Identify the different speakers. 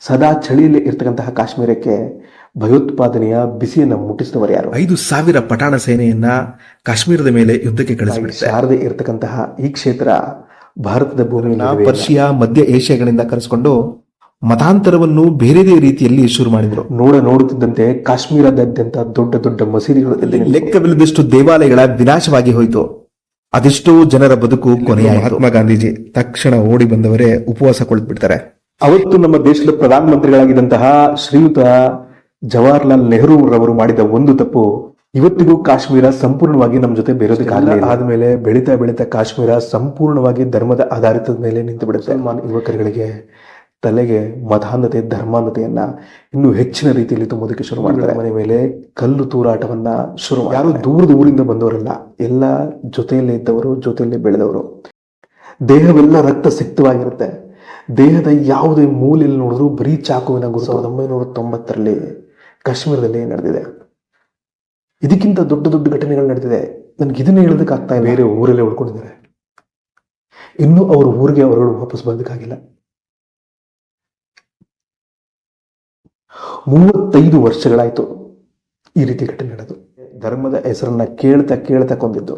Speaker 1: ಸದಾ ಚಳಿಯಲ್ಲಿ ಇರ್ತಕ್ಕಂತಹ ಕಾಶ್ಮೀರಕ್ಕೆ ಭಯೋತ್ಪಾದನೆಯ ಬಿಸಿಯನ್ನು ಮುಟ್ಟಿಸಿದವರು ಯಾರು?
Speaker 2: 5,000 ಪಠಾಣ ಸೇನೆಯನ್ನ ಕಾಶ್ಮೀರದ ಮೇಲೆ ಯುದ್ಧಕ್ಕೆ ಕಳಿಸಿಬಿಡುತ್ತೆ.
Speaker 1: ಶಾರದೆ ಇರತಕ್ಕಂತಹ ಈ ಕ್ಷೇತ್ರ ಭಾರತದ ಭೂಮಿಯನ್ನು
Speaker 2: ಪರ್ಷಿಯಾ, ಮಧ್ಯ ಏಷ್ಯಾಗಳಿಂದ ಕರೆಸಿಕೊಂಡು ಮತಾಂತರವನ್ನು ಬೇರೆ ರೀತಿಯಲ್ಲಿ ಶುರು ಮಾಡಿದ್ರು.
Speaker 1: ನೋಡುತ್ತಿದ್ದಂತೆ ಕಾಶ್ಮೀರದಾದ್ಯಂತ ದೊಡ್ಡ ದೊಡ್ಡ ಮಸೀದಿಗಳು,
Speaker 2: ಲೆಕ್ಕವಿಲ್ಲದಷ್ಟು ದೇವಾಲಯಗಳ ವಿನಾಶವಾಗಿ ಹೋಯಿತು. ಅದೆಷ್ಟೋ ಜನರ ಬದುಕು ಕೊನೆಯಾಯಿತು. ಮಹಾತ್ಮ ಗಾಂಧೀಜಿ ತಕ್ಷಣ ಓಡಿ ಬಂದವರೇ ಉಪವಾಸ ಕುಳಿತುಬಿಡ್ತಾರೆ.
Speaker 1: ಅವತ್ತು ನಮ್ಮ ದೇಶದ ಪ್ರಧಾನಮಂತ್ರಿಗಳಾಗಿದ್ದಂತಹ ಶ್ರೀಯುತ ಜವಾಹರ್ಲಾಲ್ ನೆಹರು ರವರು ಮಾಡಿದ ಒಂದು ತಪ್ಪು ಇವತ್ತಿಗೂ ಕಾಶ್ಮೀರ ಸಂಪೂರ್ಣವಾಗಿ ನಮ್ಮ ಜೊತೆ ಬೇರೋದಕ್ಕಾಗಲಿಲ್ಲ. ಆದ್ಮೇಲೆ ಬೆಳೀತಾ ಕಾಶ್ಮೀರ ಸಂಪೂರ್ಣವಾಗಿ ಧರ್ಮದ ಆಧಾರಿತದ ಮೇಲೆ ನಿಂತು ಬಿಡುತ್ತೆ. ಯುವಕರುಗಳಿಗೆ ತಲೆಗೆ ಮತಾಂಧತೆ, ಧರ್ಮಾಂಧತೆಯನ್ನ ಇನ್ನೂ ಹೆಚ್ಚಿನ ರೀತಿಯಲ್ಲಿ ತುಂಬುವುದಕ್ಕೆ ಶುರು ಮಾಡ್ತಾರೆ. ಮನೆ ಮೇಲೆ ಕಲ್ಲು ತೂರಾಟವನ್ನ ಶುರು. ಯಾರು ದೂರದ ಊರಿಂದ ಬಂದವರಲ್ಲ, ಎಲ್ಲ ಜೊತೆಯಲ್ಲೇ ಇದ್ದವರು, ಜೊತೆಯಲ್ಲೇ ಬೆಳೆದವರು. ದೇಹವೆಲ್ಲ ರಕ್ತ ಸಿಕ್ತವಾಗಿರುತ್ತೆ. ದೇಹದ ಯಾವುದೇ ಮೂಲೆಯಲ್ಲಿ ನೋಡಿದ್ರು ಬರೀ ಚಾಕುವಿನ ಗುರುತು. 1990ರಲ್ಲಿ ಕಾಶ್ಮೀರದಲ್ಲಿ ನಡೆದಿದೆ. ಇದಕ್ಕಿಂತ ದೊಡ್ಡ ದೊಡ್ಡ ಘಟನೆಗಳು ನಡೆದಿದೆ. ನನ್ಗೆ ಇದನ್ನ ಹೇಳೋದಕ್ಕೆ ಆಗ್ತಾ ಇಲ್ಲ. ಬೇರೆ ಊರಲ್ಲೇ ಉಳ್ಕೊಂಡಿದ್ದಾರೆ. ಇನ್ನೂ ಅವ್ರ ಊರಿಗೆ ಅವರುಗಳು ವಾಪಸ್ ಬರೋದಕ್ಕಾಗಿಲ್ಲ. 35 ವರ್ಷಗಳಾಯ್ತು ಈ ರೀತಿ ಘಟನೆ ನಡೆದು. ಧರ್ಮದ ಹೆಸರನ್ನ ಕೇಳ್ತಾ ಕೊಂದಿದ್ದು.